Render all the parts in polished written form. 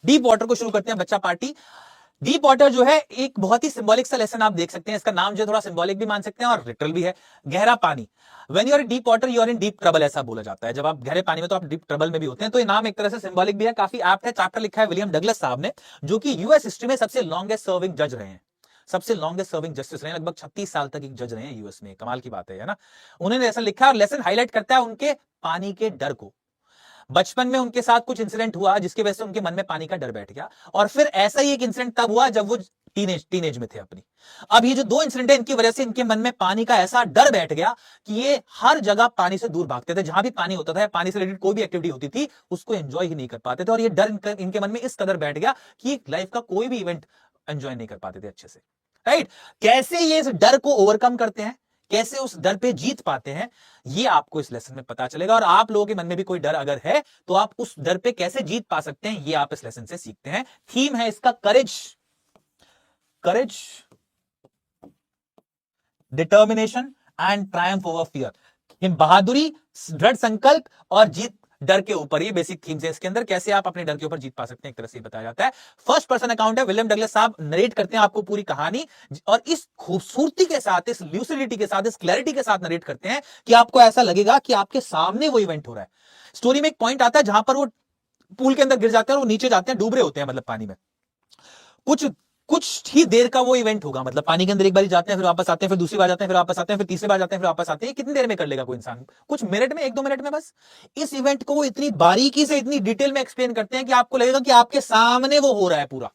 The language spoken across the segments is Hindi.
डीप वाटर को शुरू करते हैं बच्चा पार्टी। डीप वाटर जो है एक बहुत ही सिंबॉलिक सा लेसन आप देख सकते हैं, इसका नाम जो थोड़ा सिंबॉलिक भी मान सकते हैं और लिटरल भी है, गहरा पानी। When you are in deep water you are in deep trouble, ऐसा बोला जाता है। जब आप गहरे पानी में तो आप डीप ट्रबल में भी होते हैं, तो ये नाम एक तरह से सिंबॉलिक भी है, काफी एप्ट है। चैप्टर लिखा है विलियम डगलस साहब ने, जो कि यूएस हिस्ट्री में सबसे लॉन्गेस्ट सर्विंग जज रहे हैं, सबसे लॉन्गेस्ट सर्विंग जस्टिस रहे हैं, लगभग 36 साल तक एक जज रहे हैं यूएस में। कमाल की बात है ना। उन्होंने लेसन लिखा और लेसन हाईलाइट करता है उनके पानी के डर को। बचपन में उनके साथ कुछ इंसिडेंट हुआ जिसकी वजह से उनके मन में पानी का डर बैठ गया, और फिर ऐसा ही एक इंसिडेंट तब हुआ जब वो टीनेज में थे अपनी। अब ये जो दो इंसिडेंट है इनकी वजह से इनके मन में पानी का ऐसा डर बैठ गया कि ये हर जगह पानी से दूर भागते थे। जहां भी पानी होता था, पानी से रिलेटेड कोई भी एक्टिविटी होती थी, उसको एंजॉय ही नहीं कर पाते थे। और ये डर इनके मन में इस कदर बैठ गया कि लाइफ का कोई भी इवेंट एंजॉय नहीं कर पाते थे अच्छे से। राइट? कैसे ये इस डर को ओवरकम करते हैं, कैसे उस डर पे जीत पाते हैं, ये आपको इस लेसन में पता चलेगा। और आप लोगों के मन में भी कोई डर अगर है तो आप उस डर पे कैसे जीत पा सकते हैं, ये आप इस लेसन से सीखते हैं। थीम है इसका courage, courage, determination and triumph over fear. बहादुरी, दृढ़ संकल्प और जीत डर के ऊपर, ये बेसिक थीम्स है इसके अंदर। कैसे आप अपने डर के ऊपर जीत पा सकते हैं, एक तरह से बताया जाता है। फर्स्ट पर्सन अकाउंट है, विलियम डगलस साहब नरेट करते हैं आपको पूरी कहानी, और इस खूबसूरती के साथ, इस ल्यूसिडिटी के साथ, इस क्लैरिटी के साथ नरेट करते हैं कि आपको ऐसा लगेगा कि आपके सामने वो इवेंट हो रहा है। स्टोरी में एक पॉइंट आता है जहां पर वो पूल के अंदर गिर जाते हैं और वो नीचे जाते हैं, डूब रहे होते हैं मतलब पानी में। कुछ ही देर का वो इवेंट होगा, मतलब पानी के अंदर एक बार जाते हैं, फिर वापस आते हैं, फिर दूसरी बार जाते हैं, फिर वापस आते हैं, फिर तीसरी बार जाते हैं, फिर वापस आते हैं। कितनी देर में कर लेगा कोई इंसान? कुछ मिनट में, 1-2 मिनट में बस। इस इवेंट को वो इतनी बारीकी से, इतनी डिटेल में एक्सप्लेन करते हैं कि आपको लगेगा कि आपके सामने वो हो रहा है पूरा।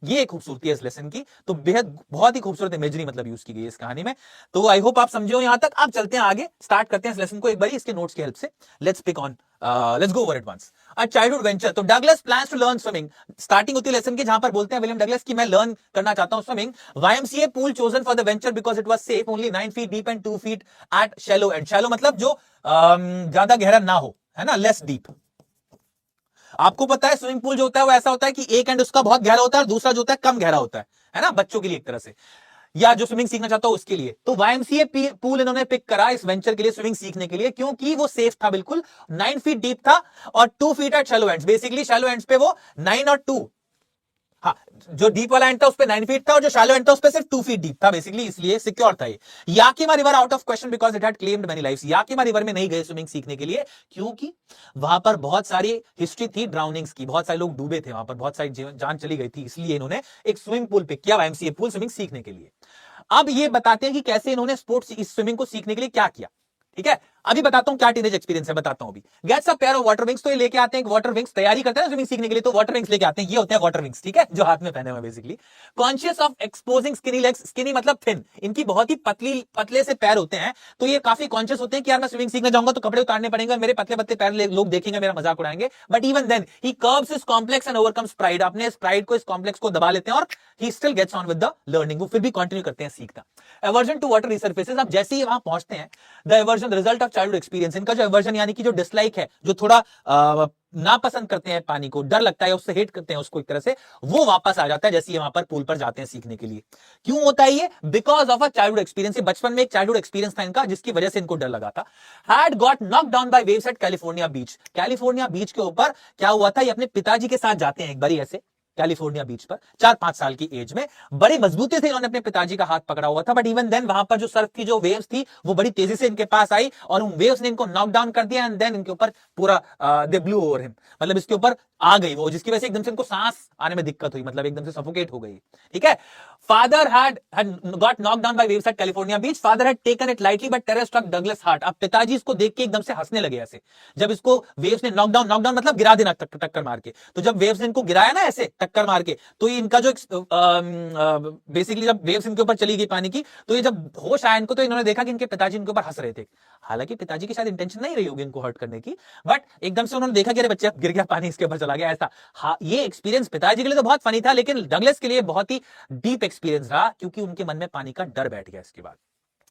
ये खूबसूरती है इस लेसन की। तो बेहद बहुत ही खूबसूरत इमेजरी मतलब यूज की गई है इस कहानी में। तो आई होप आप समझे हो यहां तक। आप चलते हैं आगे, स्टार्ट करते हैं इस लेसन को एक बार इसके नोट्स की हेल्प से। Let's pick on, let's go over it once. A childhood venture. तो Douglas plans to learn swimming. Starting होती है लेसन की जहां पर बोलते हैं विलियम डगलस कि मैं लर्न करना चाहता हूं swimming. YMCA pool chosen for the venture because it was safe, only 9 feet deep and 2 feet at shallow end. Shallow मतलब जो ज्यादा गहरा ना हो, है ना, लेस डीप। आपको पता है स्विमिंग पूल जो होता है वो ऐसा होता है कि एक एंड उसका बहुत गहरा होता है और दूसरा जो होता है कम गहरा होता है ना, बच्चों के लिए एक तरह से, या जो स्विमिंग सीखना चाहता हो उसके लिए। तो YMCA पूल इन्होंने पिक करा इस वेंचर के लिए, स्विमिंग सीखने के लिए, क्योंकि वो सेफ था बिल्कुल, 9 feet डीप था और 2 feet at shallow ends. Basically shallow ends पे वो 9 और 2, हाँ, जो डीप वाला एंड था उस पे 9 feet था और जो शैलो एंड था उस पे सिर्फ 2 feet डीप था बेसिकली, इसलिए सिक्योर था ये। Yakima river out of question because it had claimed many lives. Yakima river में नहीं गए स्विमिंग सीखने के लिए क्योंकि वहां पर बहुत सारी हिस्ट्री थी ड्राउनिंग्स की, बहुत सारे लोग डूबे थे वहां पर, बहुत सारी जान चली गई थी, इसलिए इन्होंने एक स्विमिंग पूल पिक किया, YMCA पूल, स्विमिंग सीखने के लिए। अब ये बताते हैं कि कैसे इन्होंने स्पोर्ट्स इस स्विमिंग को सीखने के लिए क्या किया। ठीक है, अभी बताता हूं क्या टीनेज एक्सपीरियंस है, बताता हूं अभी। Gets a pair of water wings. तो ये लेके आते हैं वाटर विंग्स, तैयारी करते हैं स्विमिंग सीखने के लिए, तो वाटर विंग्स लेके आते हैं। ये होते हैं वाटर विंग्स, ठीक है, जो हाथ में पहने हुए basically. Conscious of exposing skinny legs. Skinny मतलब थिन, इनकी बहुत ही पतले से पैर होते हैं, तो ये काफी कॉन्शियस होते हैं कि यार मैं स्विमिंग सीखने जाऊंगा तो कपड़े उतारने पड़ेंगे, मेरे पतले पतले पैर लोग देखेंगे, मेरा मजाक उड़ाएंगे। But even then he curbs his complex and overcomes pride. अपने इस प्राइड को, इस कॉम्प्लेक्स को दबा लेते हैं और he still gets on with the learning. वो फिर भी कंटिन्यू करते हैं सीखना। Aversion to water resurfaces. अब जैसे ही वहां पहुंचते हैं, the aversion result of childhood experience. इनका जो एवर्जन यानी कि जो डिसलाइक है, जो थोड़ा नापसंद करते हैं पानी को, डर लगता है, उससे हेट करते हैं उसको एक तरह से, वो वापस आ जाता है जैसे ये वहां पर पूल पर जाते हैं सीखने के लिए। क्यों होता है ये? Because of a childhood experience. बचपन में एक चाइल्डहुड एक्सपीरियंस था इनका जिसकी वजह से इनको डर लगा था। Had got knock down by waves at California beach. California beach के ऊपर क्या हुआ था, ये अपने पिताजी के साथ जाते हैं एक बारी ऐसे कैलिफोर्निया बीच पर, 4-5 साल की एज में। बड़ी मजबूती से इन्होंने अपने पिताजी का हाथ पकड़ा हुआ था, बट इवन देन वहां पर जो सर्फ की जो वेव्स थी वो बड़ी तेजी से इनके पास आई और उन वेव्स ने इनको नॉक डाउन कर दिया एंड देन इनके ऊपर पूरा दे ब्लू ओवर हिम, मतलब इसके ऊपर आ गई वो, जिसकी वजह से एकदम से इनको सांस आने में दिक्कत हुई, मतलब एकदम से सफोकेट हो गई। ठीक है, father had got knocked down by waves at California beach. Father had taken it lightly, but terror struck Douglas heart. अब पिताजी इसको देख के एकदम से हंसने लगे ऐसे, जब इसको वेव्स ने नॉकडाउन मतलब गिरा देना टक्कर मार के। तो जब वेव्स ने इनको गिराया ना ऐसे टक्कर मार के, तो ये इनका जो बेसिकली जब वेव्स इनके ऊपर चली गई पानी की, तो ये जब होश आया इनको, तो इन्होंने देखा कि इनके पिताजी इनके ऊपर हंस रहे थे। हालांकि पिताजी की शायद इंटेंशन नहीं रही होगी इनको हर्ट करने की, बट एकदम से उन्होंने देखा कि अरे बच्चे गिर गया, पानी इसके ऊपर चला गया ऐसा। हाँ, ये एक्सपीरियंस पिताजी के लिए तो बहुत फनी था, लेकिन डगलस के लिए बहुत ही डीप एक्सपीरियंस रहा, क्योंकि उनके मन में पानी का डर बैठ गया इसके बाद।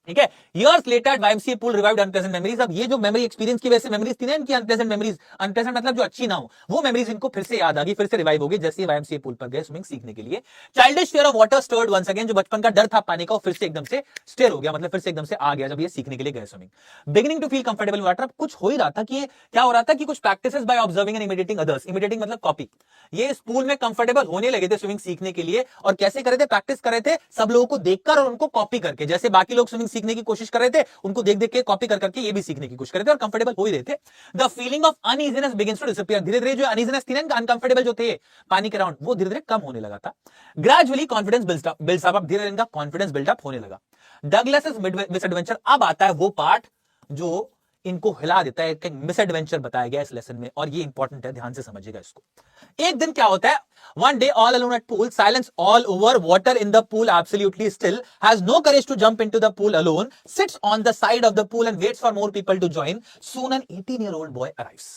ठीक है। Years later YMCA pool revived unpleasant memories। अब ये जो मेमोरी एक्सपीरियंस की वजह से मेमोरीज थी ना इनकी, अनप्लेजेंट मेमोरीज, अनप्लेजेंट मतलब जो अच्छी ना हो, वो मेमोरीज इनको फिर से याद आ गई, फिर से रिवाइव हो गई, जैसे YMCA पूल पर गए स्विमिंग सीखने के लिए। Childish fear of water stirred once again. जो बचपन का डर था पानी का, वो फिर से एकदम से स्टिर हो गया, मतलब फिर से एकदम से आ गया जब ये सीखने के लिए गए swimming. Beginning to feel comfortable water. अब कुछ हो ही रहा था कि ये क्या हो रहा था कि कुछ practices by observing and imitating others. Imitating मतलब कॉपी। ये इस पूल में कंफर्टेबल होने लगे थे स्विमिंग सीखने के लिए, और कैसे कर रहे थे, प्रैक्टिस कर रहे थे सब लोगों को देखकर और उनको कॉपी करके। जैसे बाकी लोग स्विमिंग सीखने की कोशिश कर रहे थे, उनको देख देख के कॉपी कर करके ये भी सीखने की कोशिश कर रहे थे और कंफर्टेबल हो ही रहे थे। The feeling of uneasiness begins to disappear. धीरे धीरे जो अनईजीनेस थी ना, अनकंफर्टेबल जो थे पानी के अराउंड, वो धीरे धीरे कम होने लगा था। Gradually confidence builds up. अब धीरे इनका कॉन्फिडेंस बिल्डअप होने लगा। Douglas miss adventure. अब आता है वो पार्ट जो इनको हिला देता है, एक मिस एडवेंचर बताया गया इस लेसन में, और ये इंपॉर्टेंट है, ध्यान से समझिएगा इसको। एक दिन क्या होता है, one day all alone at pool, silence all over, water in the pool absolutely still, has no courage to jump into the pool alone, sits on the side of the pool and waits for more people to join. Soon an 18-year-old boy arrives.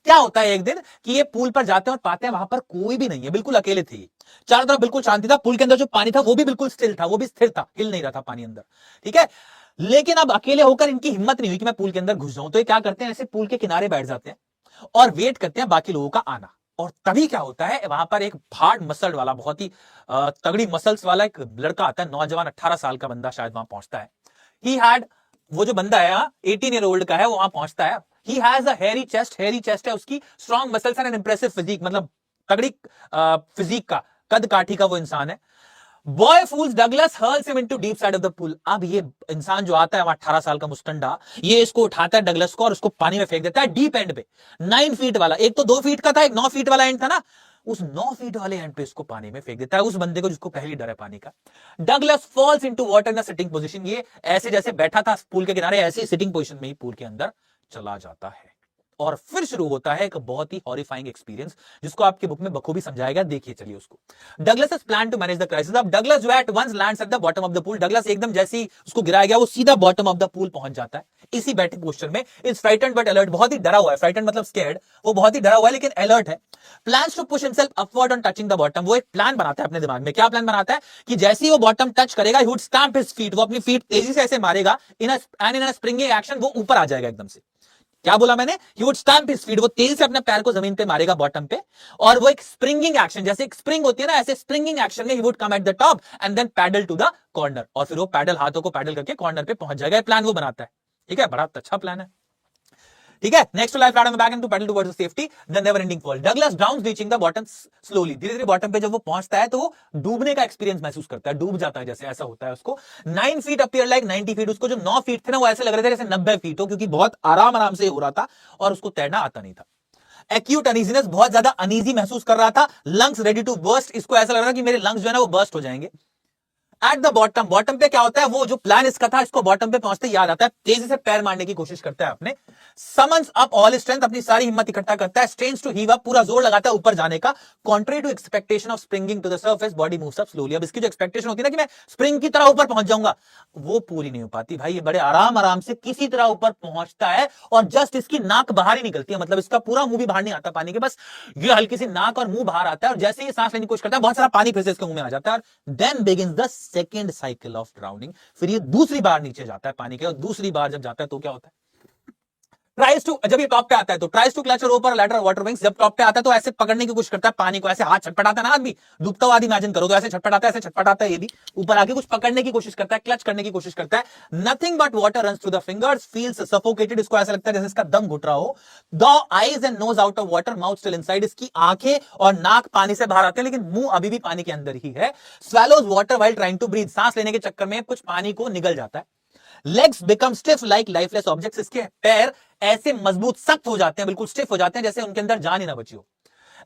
क्या होता है एक दिन कि ये पूल पर जाते हैं और पाते हैं वहां पर कोई भी नहीं है, बिल्कुल अकेले थे। चारों तरफ बिल्कुल शांति था, पूल के अंदर जो पानी था वो भी बिल्कुल स्टिल था, वो भी स्थिर था, हिल नहीं रहा था पानी अंदर, ठीक है। लेकिन अब अकेले होकर इनकी हिम्मत नहीं हुई कि मैं पूल के अंदर घुस जाऊं, तो ये क्या करते हैं, ऐसे पूल के किनारे बैठ जाते हैं और वेट करते हैं बाकी लोगों का आना। और तभी क्या होता है, वहां पर एक हार्ड मसल वाला, बहुत ही तगड़ी मसल्स वाला एक लड़का आता है, नौजवान 18 साल का बंदा शायद वहां पहुंचता है। ही हैड, वो जो बंदा है 18-year-old का है, वो वहां पहुंचता है। He has a hairy chest है उसकी, strong muscles and impressive physique, मतलब तगड़ी फिजिक का, कद काठी का वो इंसान है। Boy fools Douglas, hurls him into deep side of the pool. अब ये इंसान जो आता है 18 साल का मुस्टंडा, ये इसको उठाता है डगलस को और उसको पानी में फेंक देता है डीप एंड पे, 9 फीट वाला। एक तो 2 फीट का था, एक 9 फीट वाला एंड था ना, उस 9 फीट वाले एंड पे इसको पानी में फेंक देता है, उस बंदे को जिसको पहली डर है पानी का। Douglas falls into water in sitting position. ये ऐसे जैसे बैठा था पूल के किनारे, ऐसे सिटिंग पोजीशन में ही पूल के अंदर चला जाता है। और फिर शुरू होता है एक बहुत ही हॉरिफाइंग एक्सपीरियंस, जिसको आपकी बुक में बखूबी समझाएगा, देखिए चलिए उसको। Douglas plan to manage the crisis. अब डगलस जो है at once lands at the bottom of the pool. Douglas एकदम जैसे ही उसको गिराया गया, वो सीधा बॉटम ऑफ द पूल पहुंच जाता है, इसी बैठे पोस्टर में। Is frightened but alert. बहुत ही डरा हुआ है, फ्राइटेंड मतलब स्कैर्ड, वो बहुत ही डरा हुआ है लेकिन अलर्ट है। Plans to push himself upward on touching the bottom. वो एक प्लान बनाता है अपने दिमाग में। क्या प्लान बनाता है कि जैसे ही वो बॉटम टच करेगा, he would stamp his feet. वो अपनी फीट तेजी से ऐसे मारेगा, इन अ स्प्रिंगिंग एक्शन वो ऊपर आ जाएगा एकदम से। क्या बोला मैंने, he would stamp his feet. वो तेजी से अपने पैर को जमीन पे मारेगा बॉटम पे, और वो एक स्प्रिंगिंग एक्शन, जैसे एक स्प्रिंग होती है ना, ऐसे स्प्रिंगिंग एक्शन में he would come at the top and then paddle to the corner. और फिर वो पैडल, हाथों को पैडल करके कॉर्नर पे पहुंच जाएगा। प्लान वो बनाता है, ठीक है, बड़ा अच्छा प्लान है, ठीक है। Next life flat on the back and to paddle towards safety, the never ending fall. Douglas drowns reaching the bottom slowly. धीरे धीरे बॉटम पे जब वो पहुंचता है तो वो डूबने का एक्सपीरियंस महसूस करता है, डूब जाता है जैसे, ऐसा होता है उसको। 9 फीट अपीयर लाइक 90 फीट। उसको जो 9 फीट थे ना, वो ऐसे लग रहे थे जैसे 90 फीट हो, क्योंकि बहुत आराम आराम से हो रहा था और उसको तैरना आता नहीं था। एक्यूट अनईजीनेस, बहुत ज्यादा अनईजी महसूस कर रहा था। लंग्स रेडी टू बर्स्ट, इसको ऐसा लग रहा था कि मेरे लंग्स जो है ना वो बर्स्ट हो जाएंगे। एट द बॉटम, बॉटम पे क्या होता है, वो जो प्लान इसका था, इसको बॉटम पे पहुंचते याद आता है, तेजी से पैर मारने की कोशिश करता है अपने। समन्स अप ऑल स्ट्रेंथ, अपनी सारी हिम्मत इकट्ठा करता है। स्ट्रेन्स टू हीव अप, पूरा जोर लगाता है ऊपर जाने का। Contrary to expectation of springing to the surface, body moves up slowly. अब इसकी जो एक्सपेक्टेशन होती है ना कि मैं स्प्रिंग की तरह ऊपर पहुंच जाऊंगा, वो पूरी नहीं हो पाती भाई। ये बड़े आराम आराम से किसी तरह ऊपर पहुंचता है, और जस्ट इसकी नाक बाहर ही निकलती है, मतलब इसका पूरा मुंह भी बाहर नहीं आता पानी के, बस ये हल्की सी नाक और मुंह बाहर आता है। और जैसे ही सांस लेने की कोशिश करता है, बहुत सारा पानी फिर से इसके मुंह में आ जाता है। Then begins the second cycle of drowning. फिर ये दूसरी बार नीचे जाता है पानी के, और दूसरी बार जब जाता है तो क्या होता है, ट्राइज टू, जब ये टॉप पे आता है तो ट्राइज टू क्लच रोप और लैडर वाटर विंग्स। जब टॉप पे आता है तो ऐसे पकड़ने की कोशिश करता है पानी को, ऐसे हाथ छटपटाता है ना आदमी, डूबता हुआ आदमी इमेजिन करो तो ऐसे छटपटाता है, ऐसे छटपटाता है, ये भी ऊपर आके कुछ पकड़ने की कोशिश करता है, क्लच करने की कोशिश करता है। Nothing but water runs through the fingers, feels suffocated. इसको ऐसा लगता है जैसे इसका दम घुट रहा हो। The eyes and nose out of water, mouth still inside. इसकी आंखें और नाक पानी से बाहर आते हैं, लेकिन मुंह अभी भी पानी के अंदर ही है। Swallows water while trying to breathe, सांस लेने के चक्कर में कुछ पानी को निगल जाता है। Legs become stiff like lifeless objects, इसके पैर ऐसे मजबूत सख्त हो जाते हैं, बिल्कुल स्टिफ हो जाते हैं, जैसे उनके अंदर जान ही ना बची हो।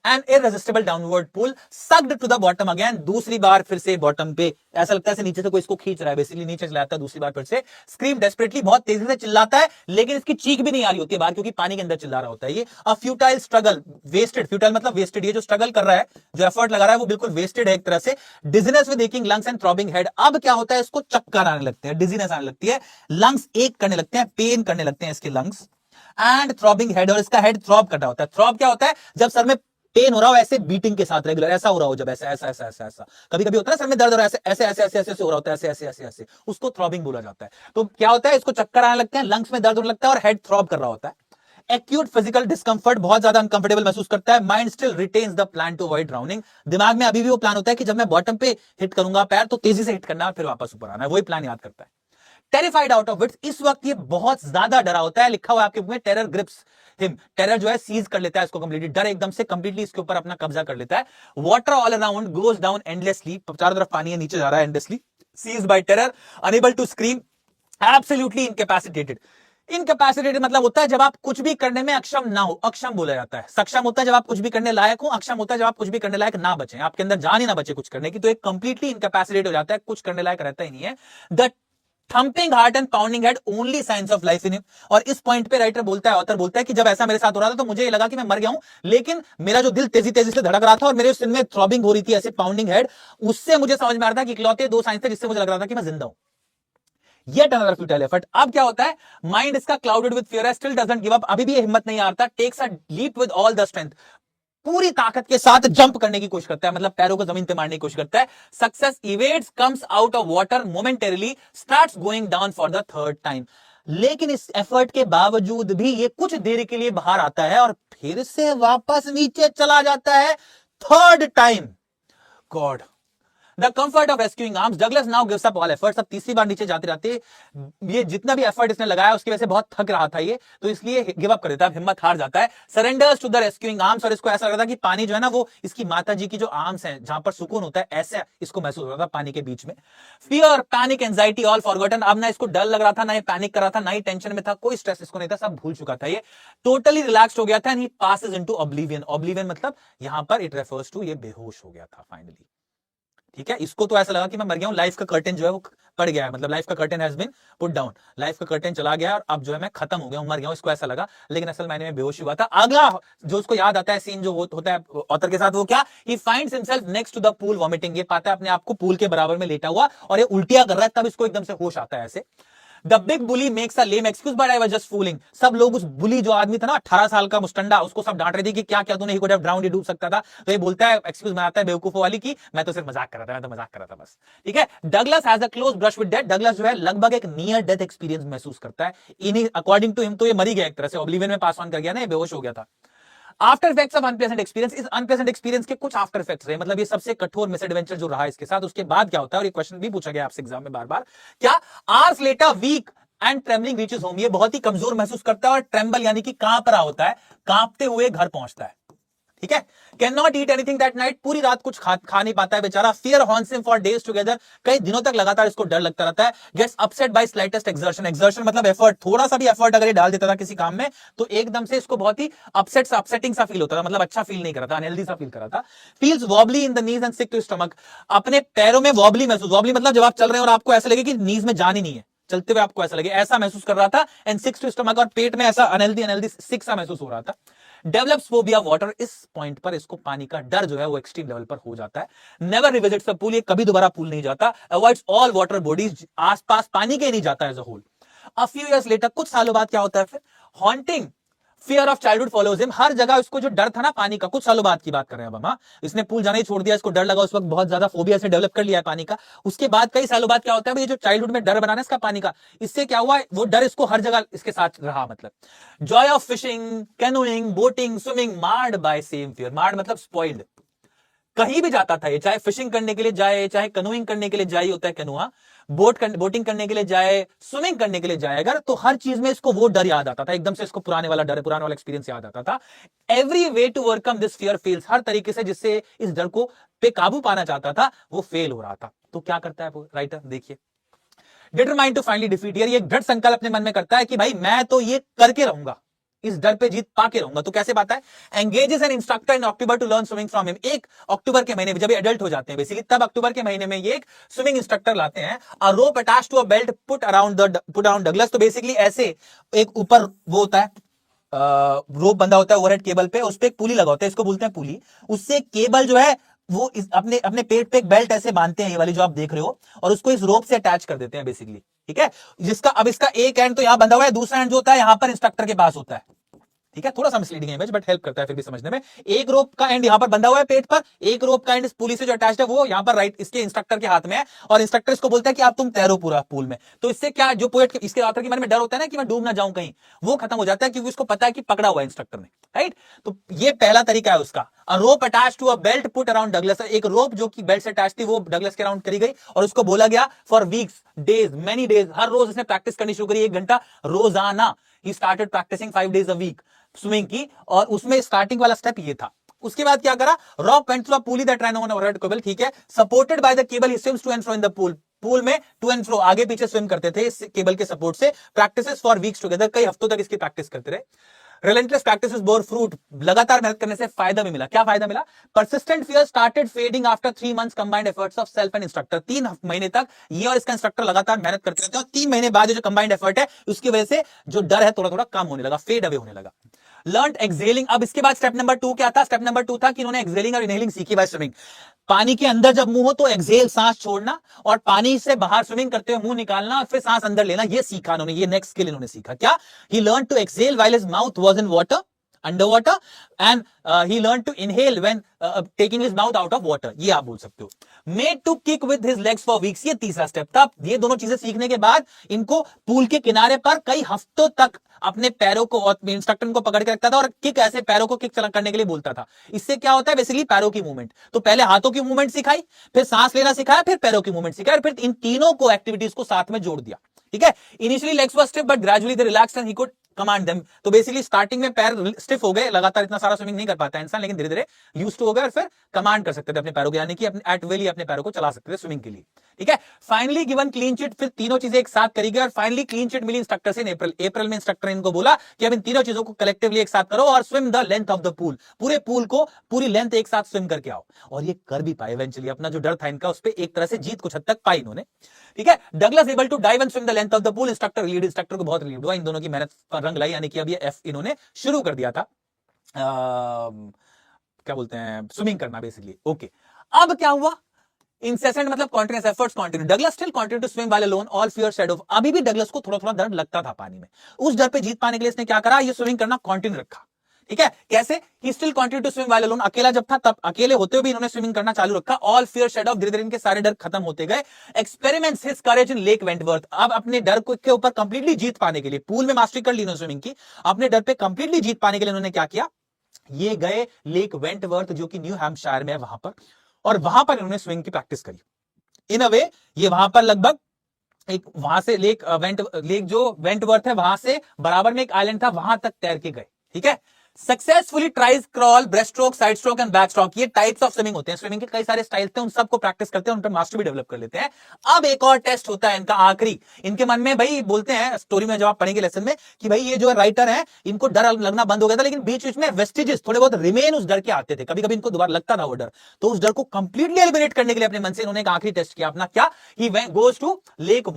An irresistible downward pull, sucked to the bottom again. दूसरी बार फिर से बॉटम पे, ऐसा लगता है नीचे से कोई इसको खींच रहा है, बेसिकली नीचे चला जाता है दूसरी बार फिर से। स्क्रीम डेस्परेटली, बहुत तेजी से चिल्लाता है, लेकिन इसकी चीख भी नहीं आ रही होती है बाहर, क्योंकि पानी के अंदर चिल्ला रहा होता है ये। A futile struggle, wasted, futile मतलब वेस्टेड, ये जो स्ट्रगल कर रहा है, जो एफर्ट लगा रहा है, वो बिल्कुल वेस्टेड है एक तरह से। Dizziness with aching lungs and throbbing head. अब क्या होता है, इसको चक्कर आने लगते हैं, डिजीनेस आने लगती है, लंग्स एक करने लगते हैं, पेन करने लगते हैं इसके लंग्स, एंड थ्रॉबिंग हेड, और इसका हेड थ्रॉब कर रहा होता है। थ्रॉब क्या होता है, जब सर में पेन हो रहा हो ऐसे बीटिंग के साथ रेगुलर, ऐसा हो रहा हो जब ऐसा ऐसा ऐसा ऐसा ऐसा, कभी कभी होता है ना सर में दर्द हो रहा है, ऐसे ऐसे ऐसे ऐसे ऐसे हो रहा होता है, ऐसे ऐसे ऐसे ऐसे, उसको थ्रॉबिंग बोला जाता है। तो क्या होता है, इसको चक्कर आने लगते हैं, लंग्स में दर्द होने लगता है और हेड थ्रॉब कर रहा होता है। एक्यूट फिजिकल डिस्कंफर्ट, बहुत ज्यादा अनकंफर्टेबल महसूस करता है। Mind still retains the plan to avoid drowning, दिमाग में अभी भी वो प्लान होता है कि जब मैं बॉटम पे हिट करूंगा पैर तो तेजी से हिट करना है, फिर वापस ऊपर आना है, वही प्लान याद करता है। टेरिफाइड आउट ऑफ विट्स, इस वक्त ये बहुत ज्यादा डरा होता है, लिखा हुआ है आपके बुक में, टेरर ग्रिप्स हिम, टेरर जो है सीज कर लेता है इसको कंप्लीटली, डर एकदम से कंप्लीटली इसके ऊपर अपना कब्जा कर लेता है। Water all around goes down endlessly, चारों तरफ पानी है, नीचे जा रहा है endlessly. Seized by terror, unable to scream, absolutely incapacitated. Incapacitated मतलब होता है जब आप कुछ भी करने में अक्षम ना हो, अक्षम बोला जाता है। सक्षम होता है जब आप कुछ भी करने लायक हो, अक्षम होता है जब आप कुछ भी करने लायक ना बचे, आपके अंदर जान ही ना बचे कुछ करने की, तो एक कंप्लीटली इनकैपेसिटेट हो जाता है, कुछ करने लायक रहता ही नहीं है। The thumping heart and pounding head only science of life in him. और इस पॉइंट पे राइटर बोलता है, ऑथर बोलता है कि जब ऐसा मेरे साथ हो रहा था तो मुझे ये लगा कि मैं मर गया हूं, लेकिन मेरा जो दिल तेजी तेजी से धड़क रहा था और मेरे सिर में थ्रॉबिंग हो रही थी ऐसे पाउंडिंग हेड, उससे मुझे समझ में आ रहा था कि इकलौते दो साइंस थे जिससे मुझे लग रहा था कि मैं जिंदा हूं। Yet another futile effort। अब क्या होता है, माइंड इसका क्लाउडेड विद फियर है, स्टिल डजंट गिव अप, अभी भी ये हिम्मत नहीं हारता। Takes a leap with all the strength, पूरी ताकत के साथ जंप करने की कोशिश करता है, मतलब पैरों को जमीन पे मारने की कोशिश करता है। Success evades, comes out of water momentarily, starts going down for the third time. लेकिन इस एफर्ट के बावजूद भी ये कुछ देर के लिए बाहर आता है और फिर से वापस नीचे चला जाता है, third time. God, the comfort of rescuing arms, Douglas now gives up all efforts. अब तीसरी बार नीचे जाते रहते, ये जितना भी एफर्ट इसने लगाया उसकी वजह से बहुत थक रहा था ये, तो इसलिए गिव अप कर देता है, हिम्मत हार जाता है। Surrenders to the rescuing arms, और इसको ऐसा लगता है कि पानी जो है ना वो इसकी माता जी की जो आर्म्स हैं जहां पर सुकून होता है, ऐसे इसको महसूस हो रहा था पानी के बीच में। Fear, panic, anxiety all forgotten, अब ना इसको डर लग रहा था, ना ये पैनिक कर रहा था, ना ही टेंशन में था, कोई स्ट्रेस इसको नहीं था, सब भूल चुका था, ये टोटली रिलैक्स्ड हो गया था। And he passes into oblivion. Oblivion मतलब यहां पर इट रेफर्स टू ये बेहोश हो गया था फाइनली। ठीक है, इसको तो ऐसा लगा कि मैं मर गया हूं, लाइफ का कर्टेन जो है वो पड़ गया है, मतलब लाइफ का curtain has been put down, life का कर्टेन चला गया और अब जो है मैं खत्म हो गया हूं, मर गया हूं, इसको ऐसा लगा, लेकिन असल मायने में बेहोश हुआ था। अगला जो उसको याद आता है सीन जो होता है ऑथर के साथ, वो क्या, he finds himself next to the pool vomiting, ये पाता है अपने आप को पूल के बराबर में लेटा हुआ और ये उल्टियां कर रहा है, तब इसको एकदम से होश आता है ऐसे। The big bully makes a lame excuse but I was just fooling, सब लोग उस बुली जो आदमी था ना 18 साल का मुस्टंडा, उसको सब डांट रहे थे कि क्या क्या तूने, ही कुड हैव ड्राउन्ड, ही डूब सकता था, तो ये बोलता है, एक्सक्यूज बनाता है बेवकूफों वाली की, मैं तो सिर्फ मजाक कर रहा था, मैं तो मजाक कर रहा था बस। ठीक है, Douglas has a close brush with death, Douglas जो है लगभग एक नियर डेथ एक्सपीरियंस महसूस करता है। इन्हीं अकॉर्डिंग टू हिम तो ये मर ही गया एक तरह से, ऑब्लिवियन में पास ऑन कर गया ना, ये बेहोश हो गया था। After effects of unpleasant experience, इस अनप्लेजेंट एक्सपीरियंस के कुछ आफ्टर इफेक्ट्स रहे, मतलब ये सबसे कठोर मिसएडवेंचर जो रहा इसके साथ, उसके बाद क्या होता है, और ये क्वेश्चन भी पूछा गया आपसे एग्जाम में बार बार, क्या hours later weak and trembling reaches home, ये बहुत ही कमजोर महसूस करता है और ट्रेम्बल यानी कि कांप रहा होता है, कांपते हुए घर पहुंचता है। ठीक है, can not eat anything that night, पूरी रात कुछ खा नहीं पाता है बेचारा। Fear haunts him for days together, कई दिनों तक लगातार इसको डर लगता रहता है। Gets upset by slightest exertion, exertion मतलब एफर्ट, थोड़ा सा भी एफर्ट अगर ये डाल देता था किसी काम में तो एकदम से इसको बहुत ही अपसेटिंग सा फील होता था, मतलब अच्छा फील नहीं कर रहा था, अनहेल्दी सा फील कर रहा था। Feels wobbly in the knees and sick to stomach, अपने पैरों में वॉबली महसूस, वॉबली मतलब जब आप चल रहे हैं और आपको ऐसा लगे कि नीज में जान ही नहीं है, चलते हुए आपको ऐसा लगे, ऐसा महसूस कर रहा था। एंड सिक्स टू स्टमक, और पेट में ऐसा अनहेल्दी सिक सा महसूस हो रहा था। डेवलप्स फोबिया वाटर, इस पॉइंट पर इसको पानी का डर जो है वो एक्सट्रीम लेवल पर हो जाता है। नेवर रिविजिट्स द पूल, ये कभी दोबारा पूल नहीं जाता। अवॉइड्स ऑल वाटर बॉडीज, आसपास पानी के नहीं जाता as a whole. A few years later, कुछ सालों बाद क्या होता है फिर, haunting fear of childhood follows him, हर जगह उसको जो डर था ना पानी का, कुछ सालों बाद की बात कर रहे हैं अब हम, हाँ, इसने पूल जाना ही छोड़ दिया, इसको डर लगा उस वक्त बहुत ज्यादा, फोबिया से डेवलप कर लिया है पानी का। उसके बाद कई सालों बाद क्या होता है, ये जो चाइल्डहुड में डर बनाना इसका पानी का, इससे क्या हुआ, वो डर इसको हर जगह इसके साथ रहा। मतलब joy of fishing, canoeing, boating, swimming marred by same fear, marred मतलब स्पॉइल्ड, कहीं भी जाता था ये, चाहे फिशिंग करने के लिए जाए, चाहे कनोइंग करने के लिए जाए, होता है कनुआ, बोटिंग करने के लिए जाए, स्विमिंग करने के लिए जाए अगर, तो हर चीज में इसको वो डर याद आता था, एकदम से इसको पुराने वाला डर, पुराने वाला एक्सपीरियंस याद आता था। Every way to overcome this fear fails, हर तरीके से जिससे इस डर को पे काबू पाना चाहता था वो फेल हो रहा था। तो क्या करता है वो राइटर, देखिए, डिटरमाइंड टू फाइनली डिफीट, ये एक दृढ़ संकल्प अपने मन में करता है कि भाई मैं तो ये करके रहूंगा, इस डर पे जीत पाके रहूंगा। तो कैसे बात है, engages an instructor in October to learn swimming from him, एक अक्टूबर के महीने में जब ये एडल्ट हो जाते हैं बेसिकली, तब अक्टूबर के महीने में ये एक स्विमिंग इंस्ट्रक्टर लाते हैं। A rope attached to a belt put around Douglas, तो बेसिकली ऐसे एक ऊपर वो होता है, रोप बंधा होता है ओवरहेड केबल पे, उस पे एक पुली लगा होता है, इसको बोलते हैं पुली, उससे केबल जो है वो अपने अपने पेट पे एक बेल्ट ऐसे बांधते हैं, ये वाली जो आप देख रहे हो, और उसको इस रोप से अटैच कर देते हैं बेसिकली। ठीक है, जिसका अब इसका एक एंड तो यहां बंधा हुआ है, दूसरा एंड जो होता है यहां पर इंस्ट्रक्टर के पास होता है। ठीक है, थोड़ा सा मिसलीडिंग इमेज बट हेल्प करता है फिर भी समझने में। एक रोप का एंड यहां पर बंधा हुआ है पेट पर, एक रोप का एंड इस पुली से जो अटैच्ड है वो यहां पर राइट इसके इंस्ट्रक्टर के हाथ में है, और इंस्ट्रक्टर इसको बोलता है कि आप तुम तैरो पूरा पूल में। तो इससे क्या जो पोएट इसके ऑथर के मन में डर होता है ना कि मैं डूब ना जाऊं कहीं, वो खत्म हो जाता है क्योंकि उसको पता है कि पकड़ा हुआ है इंस्ट्रक्टर ने, राइट। तो ये पहला तरीका है उसका। A rope attach to a belt put around Douglas, एक रोप जो कि बेल्ट से अटैच थी वो डगलस के अराउंड करी गई, और उसको बोला गया for weeks days many days, हर रोज इसने प्रैक्टिस करनी शुरू करी 1 घंटा रोजाना। He started practising 5 days a week swimming की, और उसमें स्टार्टिंग वाला स्टेप ये था। उसके बाद क्या करा, rock went through a pulley that ran on a red cable, ठीक है, supported by the cable he swims to and fro in the pool, pool में टू एंड फ्रो आगे पीछे स्विम करते थे इस केबल के सपोर्ट से। प्रैक्टिसेस फॉर वीक्स टुगेदर, कई हफ्तों तक इसकी प्रैक्टिस करते रहे। रिलेंटलेस प्रैक्टिसेस बोर फ्रूट, लगातार मेहनत करने से फायदा भी मिला। क्या फायदा मिला, persistent fear started fading after 3 months combined efforts of self and instructor, 3 महीने तक ये और इसका इंस्ट्रक्टर लगातार मेहनत करते रहते हैं, और 3 महीने बाद जो कंबाइंड एफर्ट है उसकी वजह से जो डर है थोड़ा थोड़ा कम होने लगा, फेड अवे होने लगा। लर्न एक्सेलिंग, अब इसके बाद स्टेप नंबर 2 क्या था, स्टेप नंबर 2 था कि इन्होंने एक्सेलिंग और इनहेलिंग सीखी बाय स्विमिंग। पानी के अंदर जब मुंह हो तो एक्सेल सांस छोड़ना, और पानी से बाहर स्विमिंग करते हुए मुंह निकालना और फिर सांस अंदर लेना, ये सीखा इन्होंने, ये नेक्स्ट स्किल इन्होंने सीखा। क्या, he learn to exhale while his mouth was in water underwater and he learned to inhale when taking his mouth out of water, ये आप बोल सकते हो। made to kick with his legs for weeks, ये तीसरा स्टेप था। ये दोनों चीजें सीखने के बाद इनको पूल के किनारे पर कई हफ्तों तक अपने पैरों को और इंस्ट्रक्टर को पकड़ के रखता था और किक ऐसे पैरों को किक करने के लिए बोलता था। इससे क्या होता है, बेसिकली पैरों की मूवमेंट, तो पहले हाथों की मूवमेंट सिखाई, फिर सांस लेना सिखाया, फिर पैरों की मूवमेंट सिखाई, फिर इन तीनों को एक्टिविटीज को साथ में जोड़ दिया, ठीक है। Initially legs were stiff but gradually they relaxed and he could command them, तो बेसिकली स्टार्टिंग में पैर स्टिफ हो गए, लगातार इतना सारा स्विमिंग नहीं कर पाता इंसान, लेकिन धीरे धीरे यूज्ड टू हो गए और फिर कमांड कर सकते थे अपने पैरों को, यानी कि अपने एट विल अपने पैरों को चला सकते थे स्विमिंग के लिए, ठीक है। फाइनली गिवन क्लीन चिट, फिर तीनों चीजें एक साथ करी गई और फाइनली क्लीन चिट मिली इंस्ट्रक्टर से इन अप्रैल में इंस्ट्रक्टर ने इनको बोला कि अब इन तीनों चीजों को कलेक्टिवली एक साथ करो और swim the length of the pool, पूरे पूल को पूरी लेंथ एक साथ स्विम करके आओ, और ये कर भी पाए इवेंचुअली। अपना जो डर था इनका उस पर एक तरह से जीत कुछ हद तक पाई इन्होंने, ठीक है। Douglas able to dive and swim the length of the pool, instructor को बहुत रिलीव्ड हुआ, इन दोनों की मेहनत पर रंग लाई, यानी कि अब ये एफ इन्होंने शुरू कर दिया था क्या बोलते हैं, स्विमिंग करना बेसिकली, ओके। अब क्या हुआ, इंसेसेंट मतलब continuous efforts continue, Douglas still continue to swim while alone, all fear shadow, अभी भी डगलस को थोड़ा थोड़ा डर लगता था पानी में। उस डर पे जीत पाने के लिए इसने क्या करा, ये स्विमिंग करना कंटिन्यू रखा, ठीक है। कैसे, he still continue to swim while alone, अकेला जब था तब अकेले होते हुए भी इन्होंने स्विमिंग करना चालू रखा। ऑल फियर शेड ऑफ, धीरे धीरे इनके सारे डर खत्म होते गए। एक्सपेरिमेंट्स हिज करेज इन लेक वेंटवर्थ, अब अपने डर को के ऊपर कंप्लीटली जीत पाने के लिए, पूल में मास्टरी कर ली इन्होंने स्विमिंग की, अपने डर पे कंप्लीटली जीत पाने के लिए उन्होंने क्या किया, ये गए लेक वेंटवर्थ जो कि न्यू हैम्पशायर में है वहां पर, और वहां पर इन्होंने स्विमिंग की प्रैक्टिस करी। इन अ वे ये वहां पर लगभग एक वहां से लेक जो वेंटवर्थ है वहां से बराबर में एक आइलैंड था, वहां तक तैर के गए, ठीक है। Successfully tries crawl, breast stroke, side stroke and back stroke, ये टाइप्स ऑफ स्विमिंग होते हैं, स्विमिंग के कई सारे स्टाइल्स थे, उन सबको प्रैक्टिस करते हैं, उन पर मास्टर भी डेवलप कर लेते हैं। अब एक और टेस्ट होता है इनका आखिरी, इनके मन में भाई बोलते हैं स्टोरी में जब आप पढ़ेंगे लेसन में कि भाई ये जो राइटर है इनको डर लगना बंद हो गया था, लेकिन बीच बीच में वेस्टिजेस थोड़े बहुत रिमेन उस डर के आते थे, कभी कभी इनको दोबारा लगता था वो डर, तो उस डर को कंप्लीटली एलिमिनेट करने के लिए अपने मन से इन्होंने एक आखिरी टेस्ट किया अपना, क्या, he goes to lake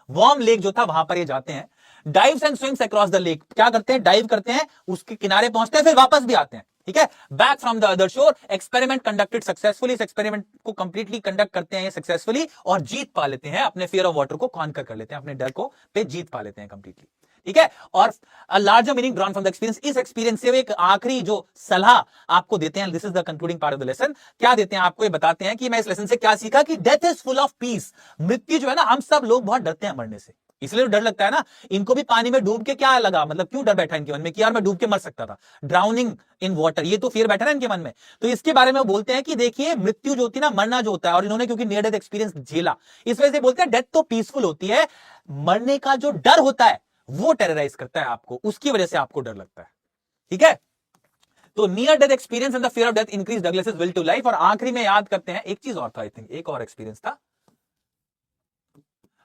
warm lake जो था वहां पर ये जाते हैं, dives and swims across the lake, क्या करते हैं, डाइव करते हैं, उसके किनारे पहुंचते हैं, फिर वापस भी आते हैं, ठीक है, बैक फ्रॉम द अदर शोर। एक्सपेरिमेंट कंडक्टेड सक्सेसफुली, इस एक्सपेरिमेंट को कंप्लीटली कंडक्ट करते हैं ये सक्सेसफुली और जीत पा लेते हैं, अपने फियर ऑफ वाटर को कॉन्कर कर लेते हैं, अपने डर को पे जीत पा लेते हैं कंप्लीटली, ठीक है। और larger meaning drawn from the experience, इस एक्सपीरियंस से एक आखिरी जो सलाह आपको देते हैं, this is the concluding part of the lesson, क्या देते हैं आपको, ये बताते हैं कि मैं इस लेसन से क्या सीखा कि death is full of peace, मृत्यु जो है ना, हम सब लोग बहुत डरते हैं मरने से, इसलिए डर लगता है ना, इनको भी पानी में डूब के क्या लगा, मतलब क्यों डर बैठा इनके मन में कि यार मैं डूब के मर सकता था, ड्राउनिंग इन वाटर, ये तो फियर बैठा ना इनके मन में। तो इसके बारे में वो बोलते हैं कि देखिए मृत्यु जो होती है ना, मरना जो होता है, और इन्होंने क्योंकि नियर डेथ एक्सपीरियंस झेला, इस वजह से बोलते हैं डेथ तो पीसफुल होती है, मरने का जो डर होता है वो टेरराइज करता है आपको, उसकी वजह से आपको डर लगता है, ठीक है। तो near death experience and the fear of death increase Douglas's will to life. और आखिरी में याद करते हैं एक चीज और था, आई थिंक एक और एक्सपीरियंस था,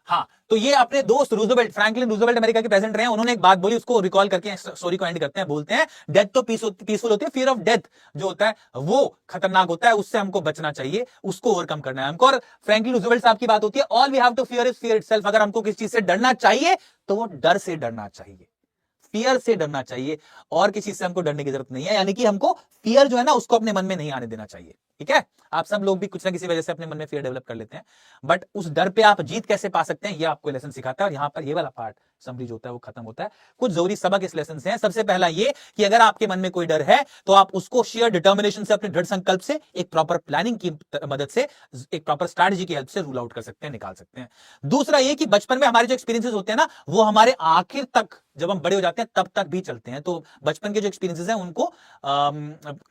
हाँ, तो ये अपने दोस्त रूजवेल्ट, फ्रैंकलिन रूजवेल्ट अमेरिका के प्रेसिडेंट रहे हैं, उन्होंने एक बात बोली, उसको रिकॉल करके स्टोरी को एंड करते हैं, बोलते हैं डेथ तो पीसफुल होती है, फियर ऑफ डेथ जो होता है वो खतरनाक होता है, उससे हमको बचना चाहिए, उसको ओवरकम करना है हमको। और फ्रैंकलिन रूजवेल्ट साहब की बात होती है, all we have to fear is fear itself, अगर हमको किसी चीज से डरना चाहिए तो वो डर से डरना चाहिए, फियर से डरना चाहिए, और किसी से हमको डरने की जरूरत नहीं है, यानी कि हमको फियर जो है ना उसको अपने मन में नहीं आने देना चाहिए, ठीक है। आप सब लोग भी कुछ ना किसी वजह से अपने मन में फियर डेवलप कर लेते हैं, बट उस डर पे आप जीत कैसे पा सकते हैं ये आपको लेसन सिखाता है, और यहां पर ये वाला पार्ट समरी जो होता है वो खत्म होता है। कुछ जरूरी सबक इस लेसन से हैं। सबसे पहला ये कि अगर आपके मन में कोई डर है तो आप उसको शेयर डिटर्मिनेशन से, अपने दृढ़ संकल्प से, एक प्रॉपर प्लानिंग की मदद से, एक प्रॉपर स्ट्रैटेजी की हेल्प से रूल आउट कर सकते हैं, निकाल सकते हैं। दूसरा ये कि बचपन में हमारे जो एक्सपीरियंसेस होते हैं ना, वो हमारे आखिर तक, जब हम बड़े हो जाते हैं तब तक भी चलते हैं। तो बचपन के जो एक्सपीरियंसेस हैं उनको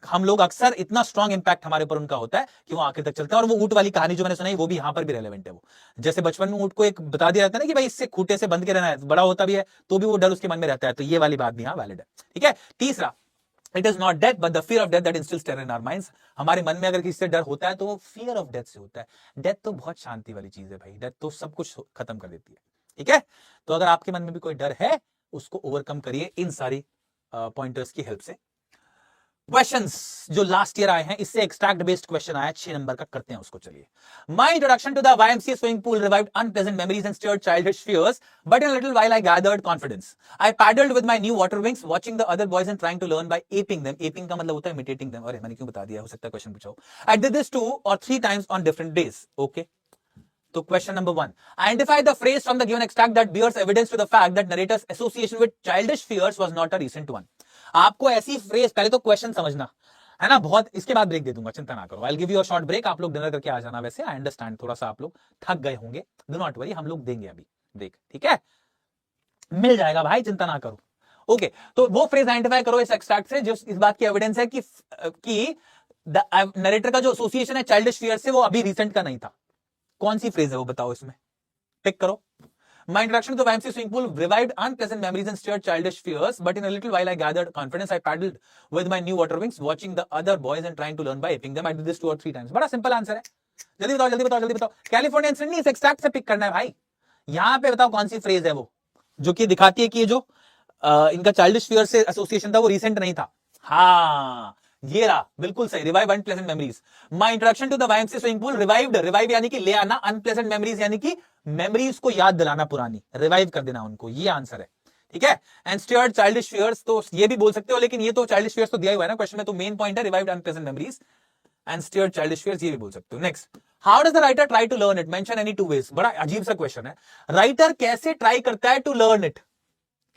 हम लोग अक्सर इतना स्ट्रांग इंपैक्ट हमारे ऊपर उनका होता है कि वो आखिर तक चलते हैं। और वो ऊंट वाली कहानी जो मैंने सुनाई वो भी यहां पर भी रेलेवेंट है। वो जैसे बचपन में ऊंट को एक बता दिया जाता है ना कि भाई इससे खूंटे से बंध के रहना है, बड़ा होता भी है तो भी वो डर उसके मन में रहता है। तो ये वाली बात भी यहां वैलिड है। ठीक है। तीसरा, it is not death but the fear of death that instils terror in our minds. हमारे मन में अगर किसी से डर होता है तो वो फियर ऑफ डेथ से होता है। डेथ तो बहुत शांति वाली चीज है भाई, डेथ तो सब कुछ खत्म कर देती है। ठीक है। तो अगर आपके मन में भी कोई डर है उसको ओवरकम करिए इन सारी पॉइंटर्स की हेल्प से। क्वेश्चंस जो लास्ट ईयर आए हैं, इससे एक्सट्रैक्ट बेस्ड क्वेश्चन आया 6 नंबर का, करते हैं उसको। चलिए। My introduction to the YMCA swimming pool revived unpleasant memories and stirred childish fears, but in a little while I gathered confidence. I paddled with my new water wings, watching the other boys and trying to learn by aping them. Aping का मतलब होता है इमिटेटिंग देम। अरे मैंने क्यों बता दिया, हो सकता है क्वेश्चन पूछो। I did this 2 or 3 times on different days. Okay. तो question number 1, identify the phrase from the given extract that bears evidence to the fact that narrator's association with childish fears was not a recent one. आपको ऐसी फ्रेज, पहले तो क्वेश्चन समझना है ना, बहुत। इसके बाद ब्रेक दे दूंगा, चिंता ना करो। I will give you a short break, आप लोग डिनर करके आ जाना। वैसे आई अंडरस्टैंड थोड़ा सा आप लोग थक गए होंगे, डू नॉट वरी, हम लोग देंगे अभी ब्रेक। ठीक है, मिल जाएगा भाई, चिंता ना करो। ओके। तो वो फ्रेज आइडेंटिफाई करो इस एक्सट्रैक्ट से जो इस बात की एविडेंस है कि नरेटर का जो एसोसिएशन है चाइल्डिश फियर से वो अभी रिसेंट का नहीं था। कौन सी फ्रेज है वो बताओ, इसमें पिक करो। My introduction to the YMCA swimming pool revived unpleasant memories and stirred childish fears, but in a little while I gathered confidence. I paddled with my new water wings, watching the other boys and trying to learn by aping them. I did this 2 or 3 times. बड़ा सिंपल आंसर है। जल्दी बताओ, जल्दी बताओ, जल्दी बताओ। कैलिफोर्निया इंसिडेंट नहीं, इस एक्सट्रैक्ट से पिक करना है भाई। यहां पे बताओ कौन सी फ्रेज है वो जो कि दिखाती है कि ये जो इनका चाइल्डिश फियर से एसोसिएशन था वो रिसेंट नहीं था। हाँ, ये रहा, बिल्कुल सही। Revive unpleasant memories. My introduction to the YMCA swimming pool revived, revive यानी कि ले आना, अनप्लेजेंट मेमोरीज यानी कि मेमोरीज को याद दिलाना पुरानी, रिवाइव कर देना उनको, ये आंसर है। ठीक है। एंड स्टियर्ड चाइल्डिश फियर्स, तो ये भी बोल सकते हो, लेकिन ये तो चाइल्डिश फियर्स तो दिया हुआ है ना क्वेश्चन में, तो मेन पॉइंट है revived unpleasant memories and stirred childish fears, ये भी बोल सकते हो। Next, how does the writer try to learn it, mention any 2 ways। बड़ा अजीब सा क्वेश्चन है, राइटर कैसे ट्राई करता है टू लर्न इट।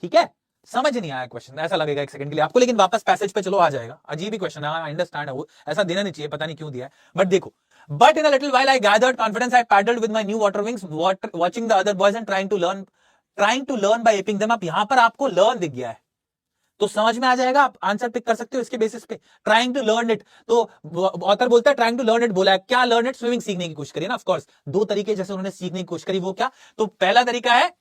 ठीक है, समझ नहीं आया क्वेश्चन, ऐसा लगेगा एक सेकंड के लिए आपको, लेकिन वापस पैसेज पे चलो आ जाएगा। अजीब ही क्वेश्चन है, आई अंडरस्टैंड, वो ऐसा देना नहीं चाहिए, पता नहीं क्यों दिया है, बट देखो। But in a little while I gathered confidence, I paddled with my new water wings, watching the other boys and trying to learn by aping them. अब यहां पर आपको लर्न दिख गया है तो समझ में आ जाएगा, आप आंसर पिक कर सकते हो इसके बेसिस पे। ट्राइंग टू लर्न इट, तो ऑथर बोलता है ट्राइंग टू लर्न इट, बोला है क्या लर्न इट, स्विमिंग सीखने की कोशिश करिए ना। ऑफ कोर्स 2 तरीके जैसे उन्होंने सीखने की कोशिश करी, वो क्या, तो पहला तरीका है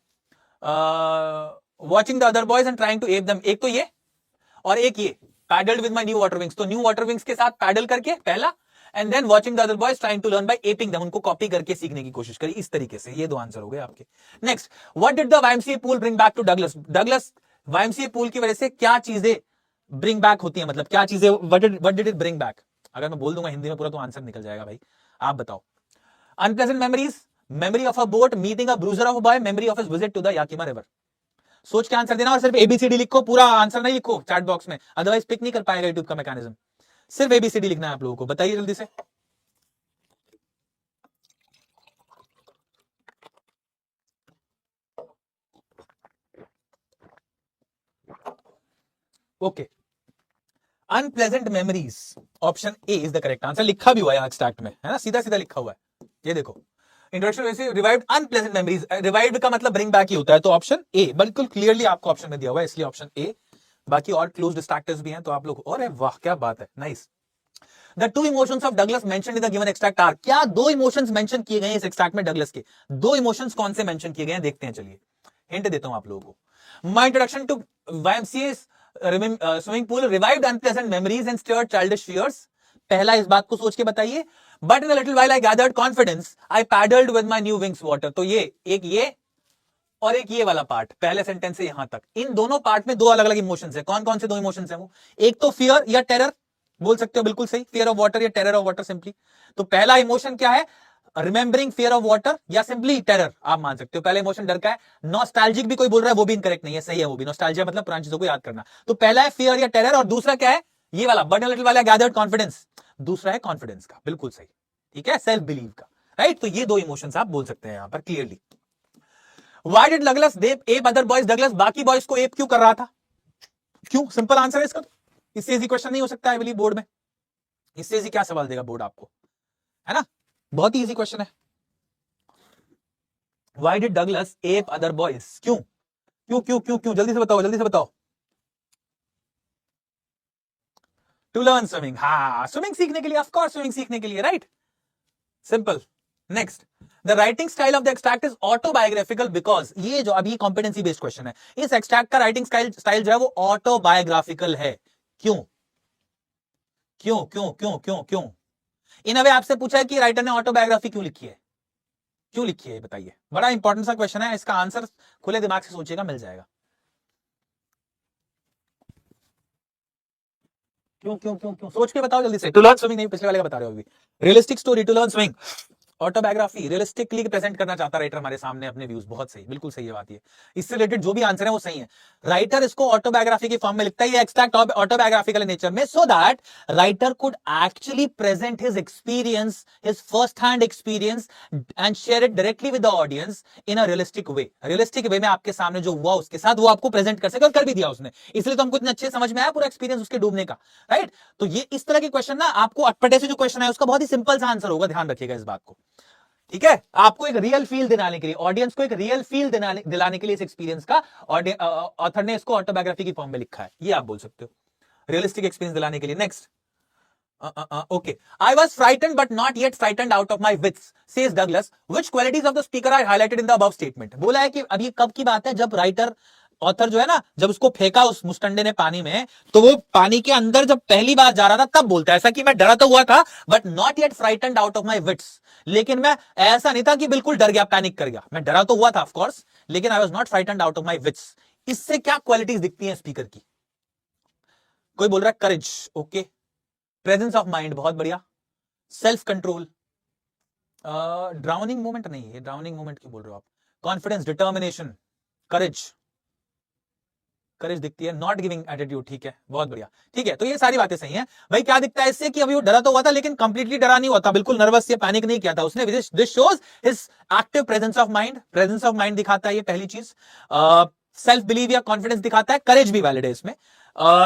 watching the other boys and trying to ape them, एक तो ये, और एक ये paddled with my new water wings, तो न्यू वाटर विंग्स के साथ पैडल करके पहला, and then watching the other boys trying to learn by aping them, उनको कॉपी करके सीखने की कोशिश करी, इस तरीके से। ये 2 आंसर हो गए आपके। Next, what did the YMCA pool bring back to Douglas, Douglas YMCA pool की वजह से क्या चीजें ब्रिंग बैक होती है, मतलब क्या चीजें, what did it bring back. अगर मैं बोल दूंगा हिंदी में पूरा तो आंसर निकल जाएगा भाई, आप बताओ। Unpleasant memories, memory of a boat, meeting a bruiser of a boy, memory of his visit to the Yakima river. सोच के आंसर देना, और सिर्फ ABCD लिखो, पूरा आंसर नहीं लिखो चैट बॉक्स में, अदरवाइज पिक नहीं कर पाएगा यूट्यूब का मैकेनिज्म। सिर्फ ABCD लिखना है आप लोगों को, बताइए जल्दी से। Okay, unpleasant memories, option A is the correct answer. लिखा भी हुआ है एक्सट्रैक्ट में, है ना, सीधा सीधा लिखा हुआ है, ये देखो। Introduction revived unpleasant memories, revived का मतलब ब्रिंग बैक ही होता है, तो ऑप्शन ए बिल्कुल क्लियरली आपको ऑप्शन में दिया हुआ है, इसलिए ऑप्शन ए। बाकी और क्लोज डिस्ट्रैक्टर्स भी हैं तो आप लोग, और वाह क्या बात है, nice. The 2 emotions of Douglas mentioned in the given extract are, क्या 2 इमोशंस मेंशन किए गए हैं इस एक्सट्रैक्ट में डगलस के, 2 इमोशंस कौन से मेंशन किए गए हैं देखते हैं। चलिए हिंट देता हूं आप लोगों को। My introduction to YMCA swimming pool revived unpleasant memories and stirred childish fears, पहला इस बात को सोच के बताइए। But in a little while I gathered confidence, I paddled with my new wings water, तो ये एक ये और एक ये वाला पार्ट, पहले सेंटेंस से यहां तक, इन दोनों पार्ट में 2 अलग अलग इमोशंस है। कौन कौन से 2 इमोशंस है वो, एक तो फियर या टेरर, बोल सकते हो बिल्कुल सही, फियर ऑफ वाटर या टेरर ऑफ वाटर सिंपली। तो पहला इमोशन क्या है, रिमेंबरिंग फियर ऑफ वाटर या सिंपली टेरर, आप मान सकते हो। पहला इमोशन डर का है। नॉस्टैल्जिक भी कोई बोल रहा है, वो भी इनकरेक्ट नहीं है, सही है वो भी। नॉस्टैल्जिया मतलब पुरानी चीजों को याद करना। तो पहला है फियर या टेरर, और दूसरा क्या है, ये वाला बट अ लिटिल वाला गैदर्ड कॉन्फिडेंस, दूसरा है कॉन्फिडेंस का, बिल्कुल सही। ठीक है, सेल्फ बिलीव का, राइट। तो ये 2 इमोशंस आप बोल सकते हैं यहां पर clearly. Why did Douglas app other boys, Douglas बाकी बॉयज को एप क्यों कर रहा था? क्यों? सिंपल आंसर है इसका। तो इससे इजी क्वेश्चन नहीं हो सकता है बिलीव बोर्ड में। इससे इजी क्या सवाल देगा बोर्ड आपको, है ना? बहुत ही इजी क्वेश्चन है। Why did Douglas app other boys, क्यों क्यों क्यों क्यों क्यों? जल्दी से बताओ, जल्दी से बताओ। टू लर्न स्विमिंग, हाँ स्विमिंग सीखने के लिए, ऑफ कोर्स स्विमिंग सीखने के लिए, right, simple. Next, the writing style of the extract is autobiographical because, ये जो अभी कॉम्पिटेंसी बेस्ड क्वेश्चन है, इस एक्सट्रैक्ट का राइटिंग स्टाइल जो है वो ऑटोबायोग्राफिकल है। क्यों क्यों क्यों क्यों क्यों क्यों? इन अवे आपसे पूछा है कि राइटर ने ऑटोबायोग्राफी क्यों लिखी है, क्यों लिखी है बताइए। बड़ा इंपॉर्टेंट सा क्वेश्चन है, इसका आंसर खुले दिमाग से सोचिएगा, मिल जाएगा। क्यों क्यों क्यों क्यों? सोच के बताओ जल्दी से। टू लर्न स्विमिंग नहीं, पिछले वाले का बता रहे हो अभी। Realistic story, to learn swimming, autobiography, realistically present करना चाहता राइटर हमारे सामने अपने व्यूज। बहुत सही, बिल्कुल सही है बात ये। इससे रिलेटेड जो भी आंसर है वो सही है। राइटर इसको ऑटोबायोग्राफी की फॉर्म में लिखता है, ये एक्सट्रैक्ट ऑटोबायोग्राफिकल नेचर में, so that writer could actually present his experience, his first hand experience and share it directly with the audience in a realistic way. Realistic way में आपके सामने जो हुआ उसके साथ वो आपको प्रेजेंट कर सके, और कर भी दिया उसने, इसलिए तो हमको इतने अच्छे समझ में आया पूरा एक्सपीरियंस उसके डूबने का, राइट। तो ये इस तरह के क्वेश्चन ना, आपको अटपटे से जो क्वेश्चन है उसका बहुत ही सिंपल सा आंसर होगा, ध्यान रखिएगा इस बात को, ठीक है। आपको एक रियल फील दिलाने के लिए, ऑडियंस को एक रियल फील दिलाने के लिए इस एक्सपीरियंस का ऑथर ने इसको ऑटोबायोग्राफी की फॉर्म में लिखा है, ये आप बोल सकते हो, रियलिस्टिक एक्सपीरियंस दिलाने के लिए। Next, okay. I was frightened but not yet frightened out of my wits, says Douglas. Which qualities of the speaker are highlighted in the above statement? बोला है कि अभी कब की बात है, जब राइटर ऑथर जो है ना, जब उसको फेंका उस मुस्टंडे ने पानी में, तो वो पानी के अंदर जब पहली बार जा रहा था तब बोलता है ऐसा कि मैं डरा तो हुआ था but not yet frightened out of my wits, लेकिन मैं ऐसा नहीं था कि बिल्कुल डर गया, पैनिक कर गया, मैं डरा तो हुआ था ऑफ कोर्स, लेकिन I was not frightened out of my wits. इससे क्या क्वालिटीज दिखती हैं स्पीकर की? कोई बोल रहा है करेज, ओके, प्रेजेंस ऑफ माइंड, बहुत बढ़िया, सेल्फ कंट्रोल, ड्राउनिंग मोमेंट नहीं है, ड्राउनिंग मोमेंट क्यों बोल रहे हो आप, कॉन्फिडेंस, डिटर्मिनेशन, करेज, करेज दिखती है, नॉट गिविंग एटीट्यूड, ठीक है, बहुत बढ़िया, ठीक है। तो ये सारी बातें सही हैं भाई। क्या दिखता है इससे कि अभी वो डरा तो हुआ था लेकिन कंप्लीटली डरा नहीं हुआ था, बिल्कुल नर्वस या पैनिक नहीं किया था उसने। This shows his active presence of mind, presence of mind दिखाता है ये पहली चीज। सेल्फ बिलीव या कॉन्फिडेंस दिखाता है, करेज भी वैलिड है इसमें।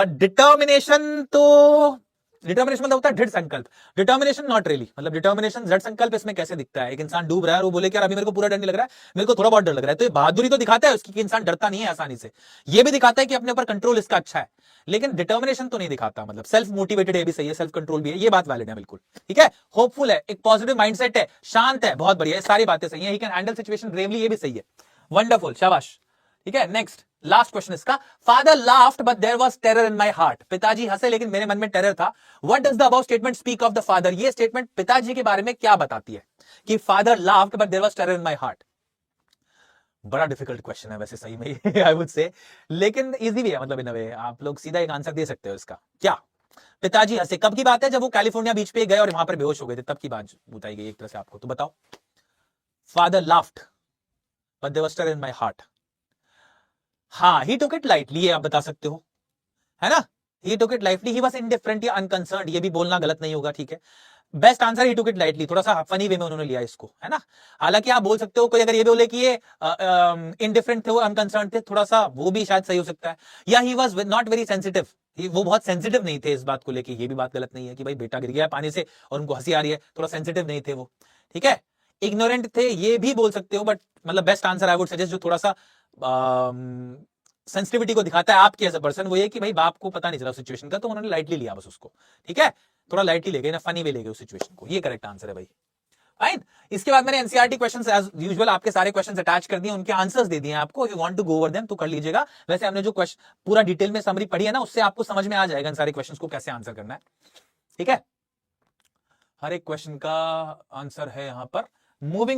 डिटर्मिनेशन, तो डिटर्मिनेशन मतलब होता है दृढ़ संकल्प, डिटर्मिनेशन नॉट रियली, मतलब डिटर्मिनेशन दृढ़ संकल्प इसमें कैसे दिखता है? एक इंसान डूब रहा है और वो बोले कि यार अभी मेरे को पूरा डर नहीं लग रहा है, मेरे को थोड़ा बहुत डर लग रहा है, तो ये बहादुरी तो दिखाता है उसकी कि इंसान डरता नहीं है आसानी से। ये भी दिखाता है कि अपने ऊपर कंट्रोल इसका अच्छा है, लेकिन डिटर्मिनेशन तो नहीं दिखाता, मतलब सेल्फ मोटिवेटेड है भी सही है, सेल्फ कंट्रोल भी है, ये बात वैलिड है बिल्कुल, ठीक है। होपफुल है, एक पॉजिटिव माइंडसेट है, शांत है, बहुत बढ़िया, ये सारी बातें सही है। He can handle situation bravely, ये भी सही है, वंडरफुल, शाबाश, ठीक है। नेक्स्ट, लास्ट क्वेश्चन इसका, father laughed but there was terror in my heart, पिताजी हंसे लेकिन मेरे मन में टेरर था। What does the above statement speak of the father, ये स्टेटमेंट पिताजी के बारे में क्या बताती है कि father laughed but there was terror in my heart? बड़ा डिफिकल्ट क्वेश्चन है वैसे सही में आई वुड से, लेकिन इजी भी है, मतलब इन अ वे आप लोग सीधा एक आंसर दे सकते हो इसका। क्या? पिताजी हंसे, कब की बात है? जब वो कैलिफोर्निया बीच पे गए और वहां पर बेहोश हो गए थे, तब की बात बताई गई एक तरह से आपको। तो बताओ, father laughed but there was terror in my heart, हाँ, ही टुक इट लाइटली, ये आप बता सकते हो, है ना। He took it lightly, he was indifferent या अनकंसर्न्ड, ये भी बोलना गलत नहीं होगा, ठीक है। Best answer, he took it lightly, थोड़ा सा फनी वे में उन्होंने लिया इसको, है ना। हालांकि आप बोल सकते हो, कोई अगर ये बोले कि ये इनडिफरेंट थे, वो अनकंसर्न्ड थे, थोड़ा सा वो भी शायद सही हो सकता है। या he was not very sensitive, वो बहुत सेंसिटिव नहीं थे इस बात को लेके, ये भी बात गलत नहीं है कि भाई बेटा गिर गया पानी से और उनको हंसी आ रही है, थोड़ा सेंसिटिव नहीं थे वो, ठीक है। इग्नोरेंट थे, ये भी बोल सकते हो, बट मतलब best answer I would suggest जो थोड़ा सा सेंसिटिविटी को दिखाता है आपके एज अ पर्सन, वो ये कि भाई बाप को पता नहीं चला सिचुएशन का, तो उन्होंने लाइटली लिया बस उसको, ठीक है, थोड़ा लाइटली ले गए ना, फनी वे ले गए उस सिचुएशन को, ये करेक्ट आंसर है भाई, फाइन। इसके बाद मैंने एनसीईआरटी क्वेश्चंस एज यूजुअल आपके सारे क्वेश्चंस अटैच कर दिए, उनके आंसर्स दे दिए आपको, you want to go over them तो कर लीजिएगा। वैसे हमने जो क्वेश्चन पूरा डिटेल में समरी पढ़ी है ना, उससे आपको समझ में आ जाएगा इन सारे क्वेश्चंस को कैसे आंसर करना है, ठीक है। हर एक क्वेश्चन का आंसर है यहां पर। मूविंग